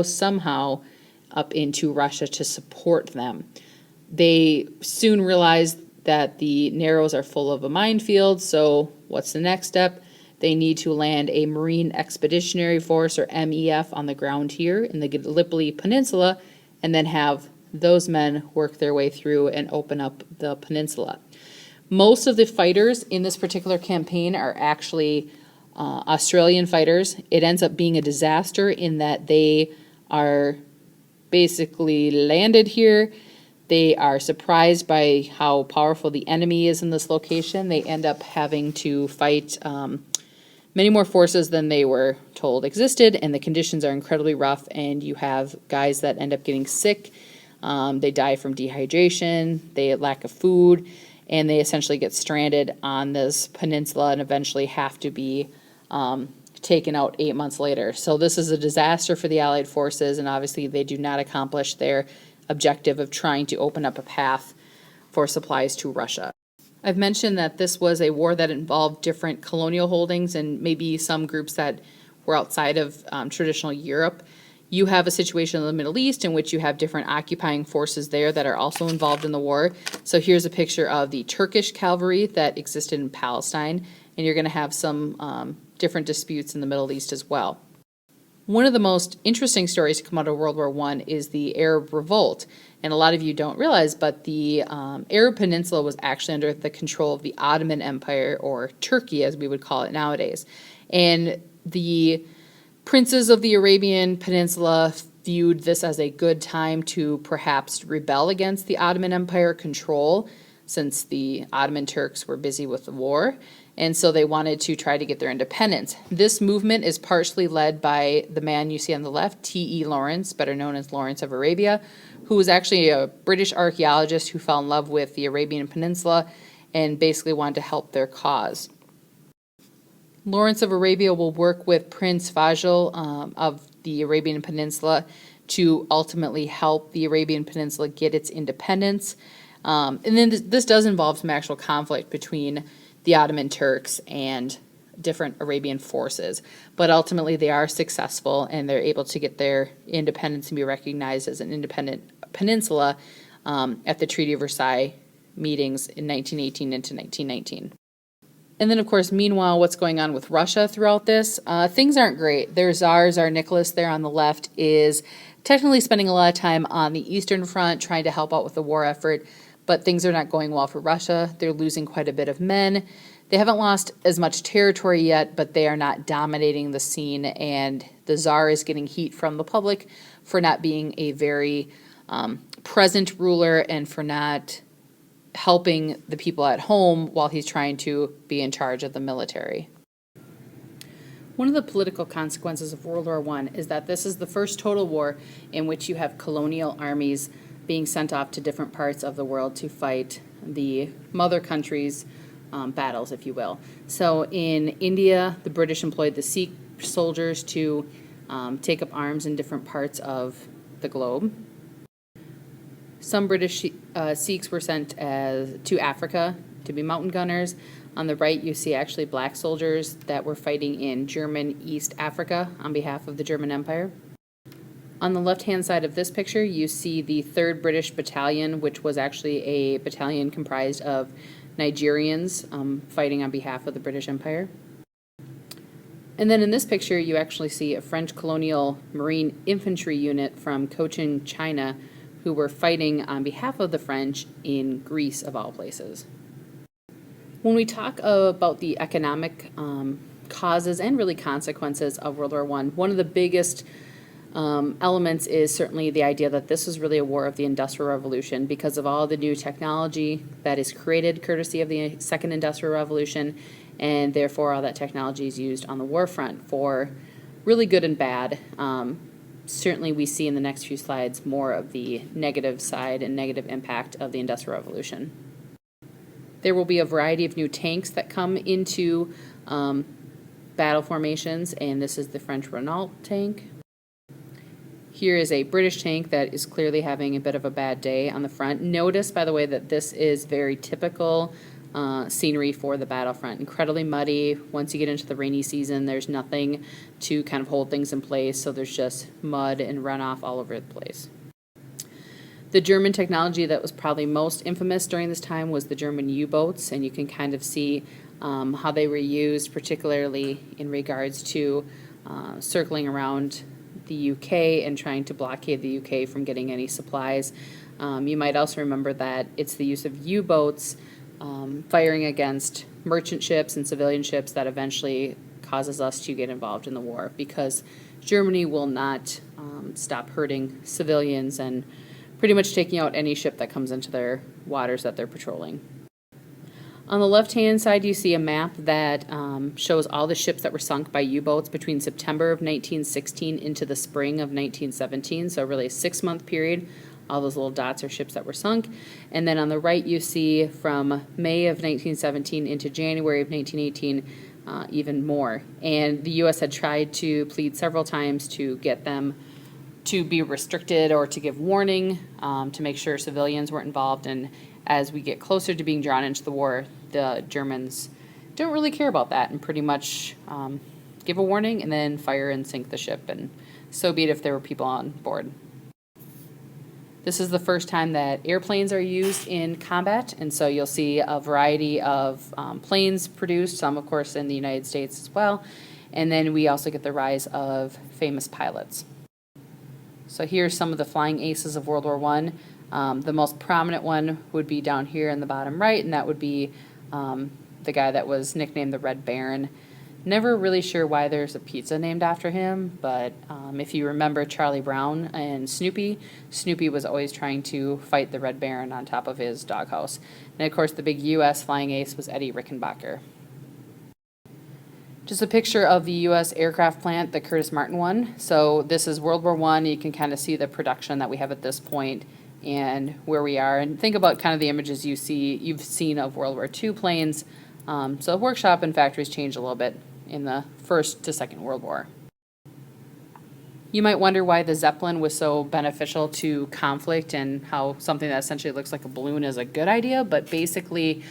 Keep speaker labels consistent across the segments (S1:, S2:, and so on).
S1: somehow up into Russia to support them. They soon realized that the Narrows are full of a minefield, so what's the next step? They need to land a Marine Expeditionary Force, or MEF, on the ground here in the Gallipoli Peninsula, and then have those men work their way through and open up the peninsula. Most of the fighters in this particular campaign are actually Australian fighters. It ends up being a disaster in that they are basically landed here. They are surprised by how powerful the enemy is in this location. They end up having to fight many more forces than they were told existed, and the conditions are incredibly rough, and you have guys that end up getting sick. They die from dehydration, they lack of food, and they essentially get stranded on this peninsula and eventually have to be taken out 8 months later. So this is a disaster for the Allied forces, and obviously they do not accomplish their objective of trying to open up a path for supplies to Russia. I've mentioned that this was a war that involved different colonial holdings and maybe some groups that were outside of traditional Europe. You have a situation in the Middle East in which you have different occupying forces there that are also involved in the war. So here's a picture of the Turkish cavalry that existed in Palestine, and you're going to have some different disputes in the Middle East as well. One of the most interesting stories to come out of World War I is the Arab Revolt. And a lot of you don't realize, but the Arab Peninsula was actually under the control of the Ottoman Empire, or Turkey as we would call it nowadays. And the princes of the Arabian Peninsula viewed this as a good time to perhaps rebel against the Ottoman Empire control, since the Ottoman Turks were busy with the war. And so they wanted to try to get their independence. This movement is partially led by the man you see on the left, T.E. Lawrence, better known as Lawrence of Arabia, who was actually a British archaeologist who fell in love with the Arabian Peninsula and basically wanted to help their cause. Lawrence of Arabia will work with Prince Faisal of the Arabian Peninsula to ultimately help the Arabian Peninsula get its independence. And then this does involve some actual conflict between the Ottoman Turks and different Arabian forces. But ultimately they are successful and they're able to get their independence and be recognized as an independent peninsula at the Treaty of Versailles meetings in 1918 into 1919. And then, of course, meanwhile, what's going on with Russia throughout this? Things aren't great. Their Tsar Nicholas there on the left is technically spending a lot of time on the Eastern Front trying to help out with the war effort, but things are not going well for Russia. They're losing quite a bit of men. They haven't lost as much territory yet, but they are not dominating the scene, and the Tsar is getting heat from the public for not being a very present ruler and for not helping the people at home while he's trying to be in charge of the military. One of the political consequences of World War I is that this is the first total war in which you have colonial armies being sent off to different parts of the world to fight the mother country's battles, if you will. So in India, the British employed the Sikh soldiers to take up arms in different parts of the globe. Some British Sikhs were sent to Africa to be mountain gunners. On the right, you see actually black soldiers that were fighting in German East Africa on behalf of the German Empire. On the left-hand side of this picture, you see the 3rd British Battalion, which was actually a battalion comprised of Nigerians fighting on behalf of the British Empire. And then in this picture, you actually see a French colonial marine infantry unit from Cochin, China, who were fighting on behalf of the French in Greece, of all places. When we talk about the economic causes and really consequences of World War I, one of the biggest elements is certainly the idea that this is really a war of the Industrial Revolution because of all the new technology that is created courtesy of the Second Industrial Revolution, and therefore all that technology is used on the war front for really good and bad. Certainly we see in the next few slides more of the negative side and negative impact of the Industrial Revolution. There will be a variety of new tanks that come into battle formations, and this is the French Renault tank. Here is a British tank that is clearly having a bit of a bad day on the front. Notice, by the way, that this is very typical scenery for the battlefront. Incredibly muddy. Once you get into the rainy season, there's nothing to kind of hold things in place, so there's just mud and runoff all over the place. The German technology that was probably most infamous during this time was the German U-boats, and you can kind of see how they were used, particularly in regards to circling around the UK and trying to blockade the UK from getting any supplies. You might also remember that it's the use of U-boats firing against merchant ships and civilian ships that eventually causes us to get involved in the war, because Germany will not stop hurting civilians and pretty much taking out any ship that comes into their waters that they're patrolling. On the left-hand side, you see a map that shows all the ships that were sunk by U-boats between September of 1916 into the spring of 1917, so really a 6-month period. All those little dots are ships that were sunk. And then on the right, you see from May of 1917 into January of 1918, even more. And the U.S. had tried to plead several times to get them to be restricted or to give warning to make sure civilians weren't involved. And as we get closer to being drawn into the war, the Germans don't really care about that and pretty much give a warning and then fire and sink the ship. And so be it if there were people on board. This is the first time that airplanes are used in combat, and so you'll see a variety of planes produced, some of course in the United States as well, and then we also get the rise of famous pilots. So here's some of the flying aces of World War I. The most prominent one would be down here in the bottom right, and that would be the guy that was nicknamed the Red Baron. Never really sure why there's a pizza named after him, but if you remember Charlie Brown and Snoopy, Snoopy was always trying to fight the Red Baron on top of his doghouse. And of course the big U.S. flying ace was Eddie Rickenbacker. Just a picture of the U.S. aircraft plant, the Curtis Martin one. So this is World War I. You can kind of see the production that we have at this point and where we are. And think about kind of the images you've seen of World War II planes. So workshop and factories changed a little bit in the First to Second World War. You might wonder why the Zeppelin was so beneficial to conflict and how something that essentially looks like a balloon is a good idea, but basically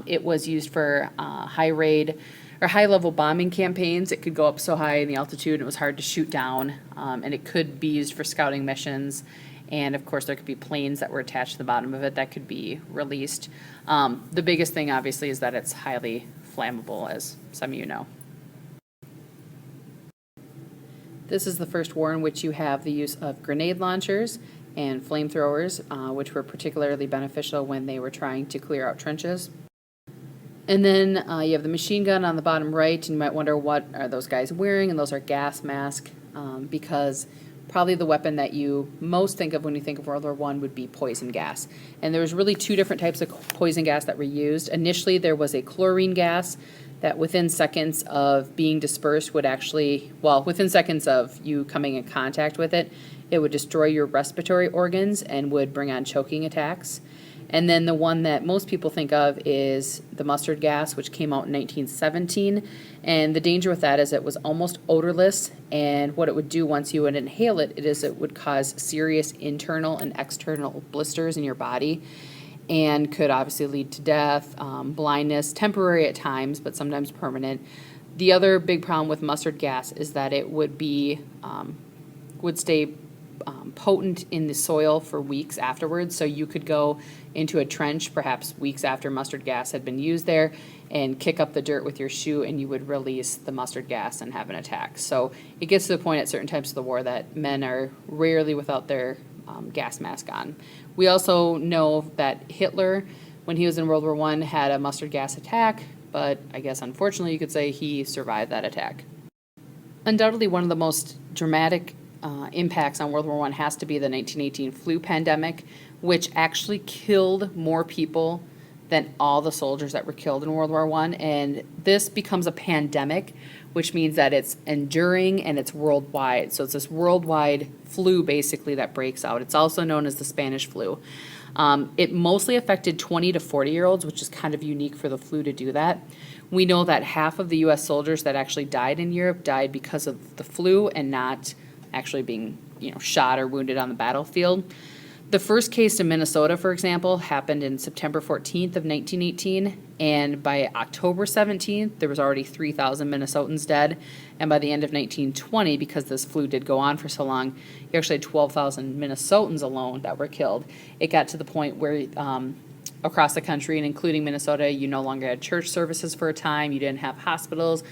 S1: it was used for high-level bombing campaigns. It could go up so high in the altitude and it was hard to shoot down, and it could be used for scouting missions. And of course there could be planes that were attached to the bottom of it that could be released. The biggest thing obviously is that it's highly flammable, as some of you know. This is the first war in which you have the use of grenade launchers and flamethrowers, which were particularly beneficial when they were trying to clear out trenches. And then you have the machine gun on the bottom right, and you might wonder what are those guys wearing, and those are gas masks, because probably the weapon that you most think of when you think of World War I would be poison gas. And there was really two different types of poison gas that were used. Initially there was a chlorine gas that within seconds of being dispersed would actually, within seconds of you coming in contact with it, it would destroy your respiratory organs and would bring on choking attacks. And then the one that most people think of is the mustard gas, which came out in 1917. And the danger with that is it was almost odorless, and what it would do once you would inhale it, it would cause serious internal and external blisters in your body, and could obviously lead to death, blindness, temporary at times, but sometimes permanent. The other big problem with mustard gas is that it would stay potent in the soil for weeks afterwards. So you could go into a trench perhaps weeks after mustard gas had been used there and kick up the dirt with your shoe, and you would release the mustard gas and have an attack. So it gets to the point at certain times of the war that men are rarely without their gas mask on. We also know that Hitler, when he was in World War I, had a mustard gas attack, but I guess unfortunately you could say he survived that attack. Undoubtedly one of the most dramatic impacts on World War I has to be the 1918 flu pandemic, which actually killed more people than all the soldiers that were killed in World War I. And this becomes a pandemic, which means that it's enduring and it's worldwide. So it's this worldwide flu basically that breaks out. It's also known as the Spanish flu. It mostly affected 20 to 40-year-olds, which is kind of unique for the flu to do that. We know that half of the U.S. soldiers that actually died in Europe died because of the flu and not actually being, shot or wounded on the battlefield. The first case in Minnesota, for example, happened in September 14th of 1918, and by October 17th, there was already 3,000 Minnesotans dead, and by the end of 1920, because this flu did go on for so long, you actually had 12,000 Minnesotans alone that were killed. It got to the point where across the country, and including Minnesota, you no longer had church services for a time, you didn't have hospitals,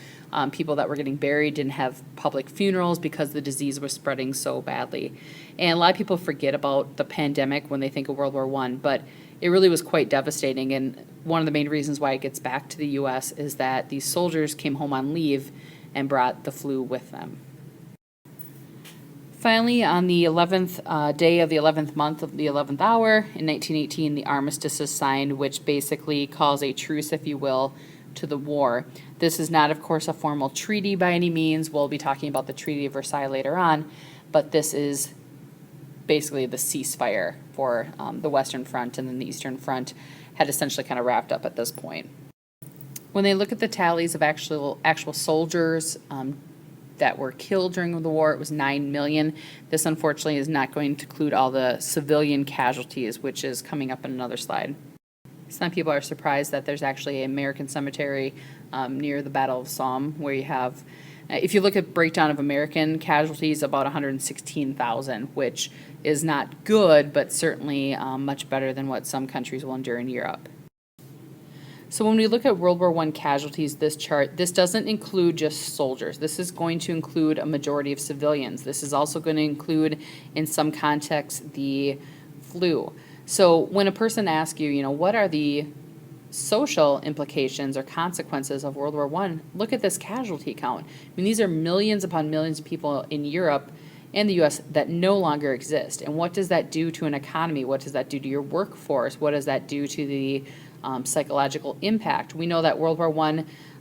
S1: people that were getting buried didn't have public funerals because the disease was spreading so badly. And a lot of people forget about the pandemic when they think of World War I, but it really was quite devastating. And one of the main reasons why it gets back to the U.S. is that these soldiers came home on leave and brought the flu with them. Finally, on the 11th day of the 11th month of the 11th hour in 1918, the armistice is signed, which basically calls a truce, if you will, to the war. This is not, of course, a formal treaty by any means. We'll be talking about the Treaty of Versailles later on, but this is basically the ceasefire for the Western Front, and then the Eastern Front had essentially kind of wrapped up at this point. When they look at the tallies of actual soldiers that were killed during the war, it was 9 million. This, unfortunately, is not going to include all the civilian casualties, which is coming up in another slide. Some people are surprised that there's actually an American cemetery near the Battle of Somme, where you have, if you look at breakdown of American casualties, about 116,000, which is not good, but certainly much better than what some countries will endure in Europe. So when we look at World War I casualties, this chart, this doesn't include just soldiers. This is going to include a majority of civilians. This is also going to include, in some contexts, the flu. So when a person asks you, what are the social implications or consequences of World War I, look at this casualty count. I mean, these are millions upon millions of people in Europe and the U.S. that no longer exist. And what does that do to an economy? What does that do to your workforce? What does that do to the psychological impact? We know that World War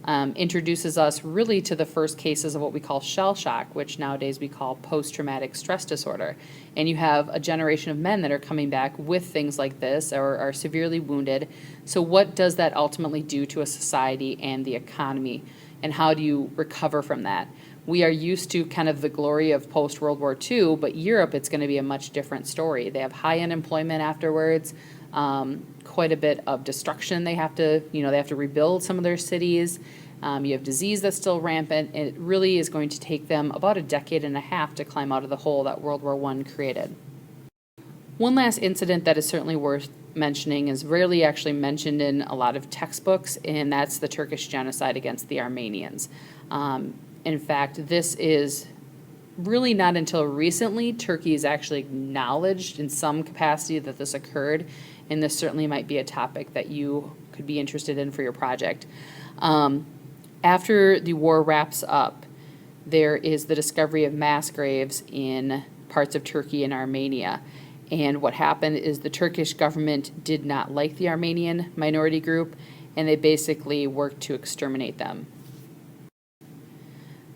S1: I introduces us really to the first cases of what we call shell shock, which nowadays we call post-traumatic stress disorder. And you have a generation of men that are coming back with things like this or are severely wounded. So what does that ultimately do to a society and the economy? And how do you recover from that? We are used to kind of the glory of post-World War II, but Europe, it's going to be a much different story. They have high unemployment afterwards, quite a bit of destruction. They have to rebuild some of their cities. You have disease that's still rampant. It really is going to take them about a decade and a half to climb out of the hole that World War I created. One last incident that is certainly worth mentioning is rarely actually mentioned in a lot of textbooks, and that's the Turkish genocide against the Armenians. In fact, this is really not until recently Turkey has actually acknowledged in some capacity that this occurred, and this certainly might be a topic that you could be interested in for your project. After the war wraps up, there is the discovery of mass graves in parts of Turkey and Armenia. And what happened is the Turkish government did not like the Armenian minority group, and they basically worked to exterminate them.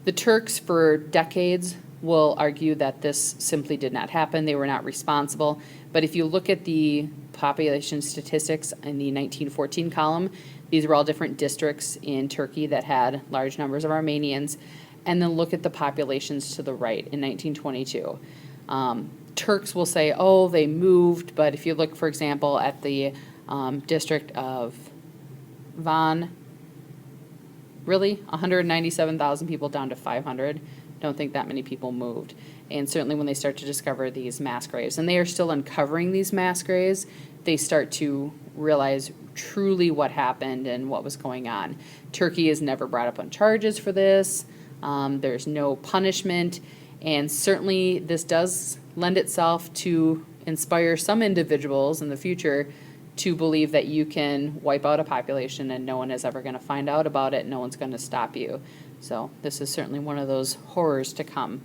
S1: The Turks, for decades, will argue that this simply did not happen. They were not responsible. But if you look at the population statistics in the 1914 column, these were all different districts in Turkey that had large numbers of Armenians. And then look at the populations to the right in 1922. Turks will say, oh, they moved. But if you look, for example, at the district of Van, really, 197,000 people down to 500. Don't think that many people moved. And certainly when they start to discover these mass graves, and they are still uncovering these mass graves, they start to realize truly what happened and what was going on. Turkey is never brought up on charges for this. There's no punishment. And certainly this does lend itself to inspire some individuals in the future to believe that you can wipe out a population and no one is ever going to find out about it, no one's going to stop you. So this is certainly one of those horrors to come.